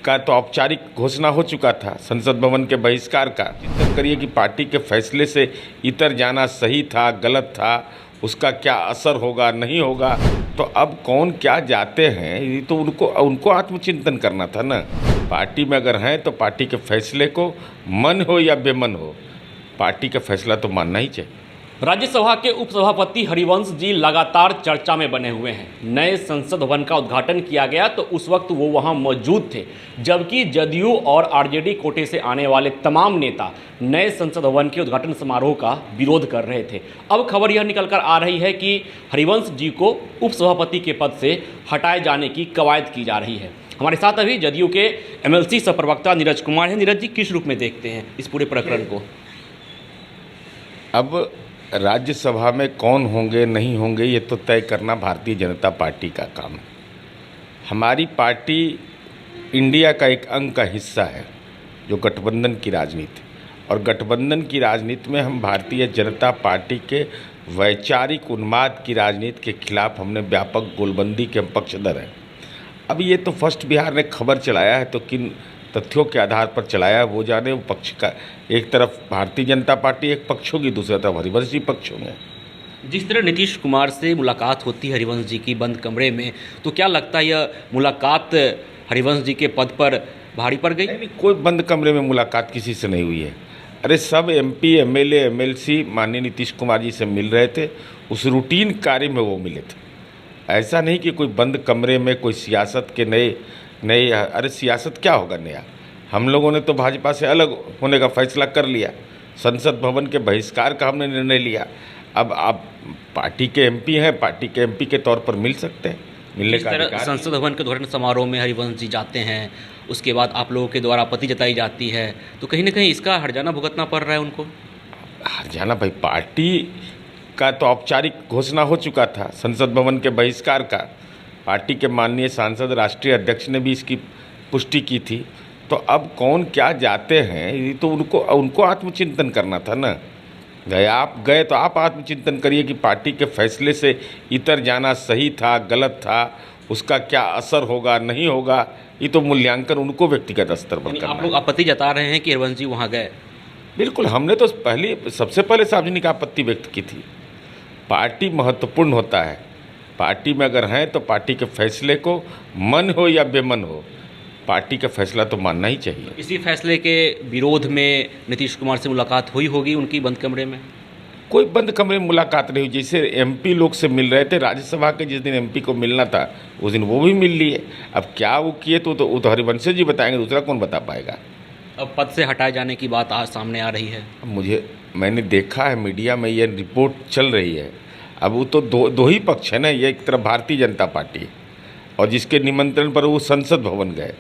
का तो औपचारिक घोषणा हो चुका था संसद भवन के बहिष्कार का। चिंतन करिए कि पार्टी के फैसले से इतर जाना सही था, गलत था, उसका क्या असर होगा, नहीं होगा। तो अब कौन क्या जाते हैं, ये तो उनको आत्मचिंतन करना था ना। पार्टी में अगर हैं तो पार्टी के फैसले को मन हो या बेमन हो, पार्टी का फैसला तो मानना ही चाहिए। राज्यसभा के उपसभापति हरिवंश जी लगातार चर्चा में बने हुए हैं। नए संसद भवन का उद्घाटन किया गया तो उस वक्त वो वहां मौजूद थे, जबकि जदयू और आरजेडी कोटे से आने वाले तमाम नेता नए संसद भवन के उद्घाटन समारोह का विरोध कर रहे थे। अब खबर यह निकल कर आ रही है कि हरिवंश जी को उपसभापति के पद से हटाए जाने की कवायद की जा रही है। हमारे साथ अभी जदयू के एमएलसी सह प्रवक्ता नीरज कुमार हैं। नीरज जी, किस रूप में देखते हैं इस पूरे प्रकरण को? अब राज्यसभा में कौन होंगे नहीं होंगे ये तो तय करना भारतीय जनता पार्टी का काम है। हमारी पार्टी इंडिया का एक अंग का हिस्सा है जो गठबंधन की राजनीति, और गठबंधन की राजनीति में हम भारतीय जनता पार्टी के वैचारिक उन्माद की राजनीति के खिलाफ हमने व्यापक गोलबंदी के पक्षधर हैं। अब ये तो फर्स्ट बिहार ने खबर चलाया है, तो किन तथ्यों के आधार पर चलाया वो जाने। वो पक्ष का एक तरफ भारतीय जनता पार्टी एक पक्ष होगी, दूसरी तरफ हरिवंश जी पक्ष होंगे। जिस तरह नीतीश कुमार से मुलाकात होती है हरिवंश जी की बंद कमरे में, तो क्या लगता है यह मुलाकात हरिवंश जी के पद पर भारी पड़ गई? नहीं, कोई बंद कमरे में मुलाकात किसी से नहीं हुई है। अरे सब एमपी, एमएलए, एमएलसी माननीय नीतीश कुमार जी से मिल रहे थे, उस रूटीन कार्य में वो मिले थे। ऐसा नहीं कि कोई बंद कमरे में कोई सियासत के नए। अरे सियासत क्या होगा नया? हम लोगों ने तो भाजपा से अलग होने का फैसला कर लिया, संसद भवन के बहिष्कार का हमने निर्णय लिया। अब आप पार्टी के एमपी हैं, पार्टी के एमपी के तौर पर मिल सकते हैं, मिलने का अधिकार है। संसद भवन के उद्घाटन समारोह में हरिवंश जी जाते हैं, उसके बाद आप लोगों के द्वारा आपत्ति जताई जाती है, तो कहीं ना कहीं इसका हर्जाना भुगतना पड़ रहा है उनको। हर्जाना भाई, पार्टी का तो औपचारिक घोषणा हो चुका था संसद भवन के बहिष्कार का। पार्टी के माननीय सांसद, राष्ट्रीय अध्यक्ष ने भी इसकी पुष्टि की थी। तो अब कौन क्या जाते हैं, ये तो उनको आत्मचिंतन करना था ना। आप गए तो आप आत्मचिंतन करिए कि पार्टी के फैसले से इतर जाना सही था, गलत था, उसका क्या असर होगा, नहीं होगा। ये तो मूल्यांकन उनको व्यक्तिगत स्तर पर करना है। आप लोग आपत्ति जता रहे हैं कि हरिवंश जी वहाँ गए? बिल्कुल, हमने तो सबसे पहले सार्वजनिक आपत्ति व्यक्त की थी। पार्टी महत्वपूर्ण होता है, पार्टी में अगर हैं तो पार्टी के फैसले को मन हो या बेमन हो, पार्टी का फैसला तो मानना ही चाहिए। इसी फैसले के विरोध में नीतीश कुमार से मुलाकात हुई होगी उनकी बंद कमरे में? कोई बंद कमरे में मुलाकात नहीं हुई। जैसे एमपी लोग से मिल रहे थे, राज्यसभा के जिस दिन एमपी को मिलना था उस दिन वो भी मिल लिए। अब क्या वो किए तो वो तो हरिवंश जी बताएंगे, दूसरा कौन बता पाएगा। अब पद से हटाए जाने की बात आज सामने आ रही है। मैंने देखा है मीडिया में ये रिपोर्ट चल रही है। अब वो तो दो ही पक्ष है ना, ये एक तरफ भारतीय जनता पार्टी और जिसके निमंत्रण पर वो संसद भवन गए,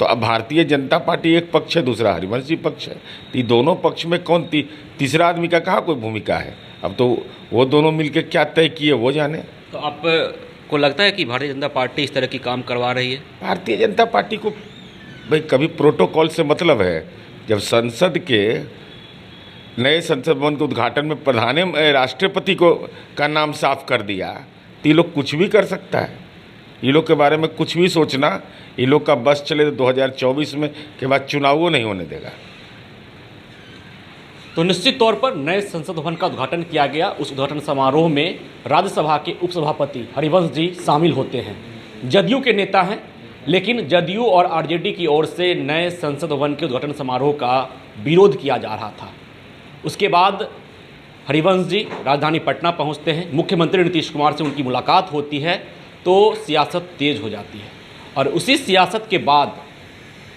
तो अब भारतीय जनता पार्टी एक पक्ष है, दूसरा हरिवंश जी पक्ष है। तो दोनों पक्ष में कौन तीसरा आदमी का कहाँ कोई भूमिका है? अब तो वो दोनों मिलकर क्या तय किए वो जाने। तो आपको लगता है कि भारतीय जनता पार्टी इस तरह की काम करवा रही है? भारतीय जनता पार्टी को भाई कभी प्रोटोकॉल से मतलब है। जब संसद के नए संसद भवन के उद्घाटन में राष्ट्रपति का नाम साफ कर दिया, तो ये लोग कुछ भी कर सकता है। ये लोग के बारे में कुछ भी सोचना, ये लोग का बस चले तो 2024 में के बाद चुनाव वो नहीं होने देगा। तो निश्चित तौर पर नए संसद भवन का उद्घाटन किया गया। उस उद्घाटन समारोह में राज्यसभा के उपसभापति हरिवंश जी शामिल होते हैं। जदयू के नेता हैं, लेकिन जदयू और आरजेडी की ओर से नए संसद भवन के उद्घाटन समारोह का विरोध किया जा रहा था। उसके बाद हरिवंश जी राजधानी पटना पहुंचते हैं, मुख्यमंत्री नीतीश कुमार से उनकी मुलाकात होती है, तो सियासत तेज हो जाती है। और उसी सियासत के बाद,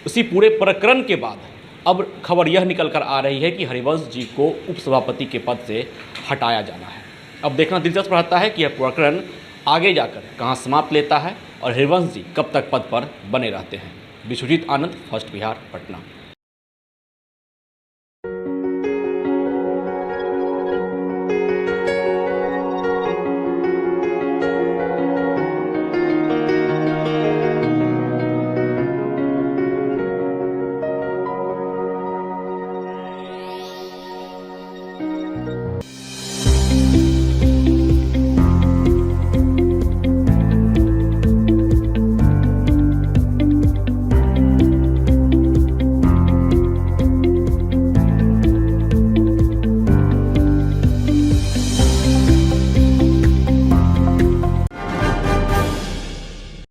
उसी पूरे प्रकरण के बाद अब खबर यह निकल कर आ रही है कि हरिवंश जी को उपसभापति के पद से हटाया जाना है। अब देखना दिलचस्प रहता है कि यह प्रकरण आगे जाकर कहां समाप्त लेता है और हरिवंश जी कब तक पद पर बने रहते हैं। विश्वजीत आनंद, फर्स्ट बिहार, पटना।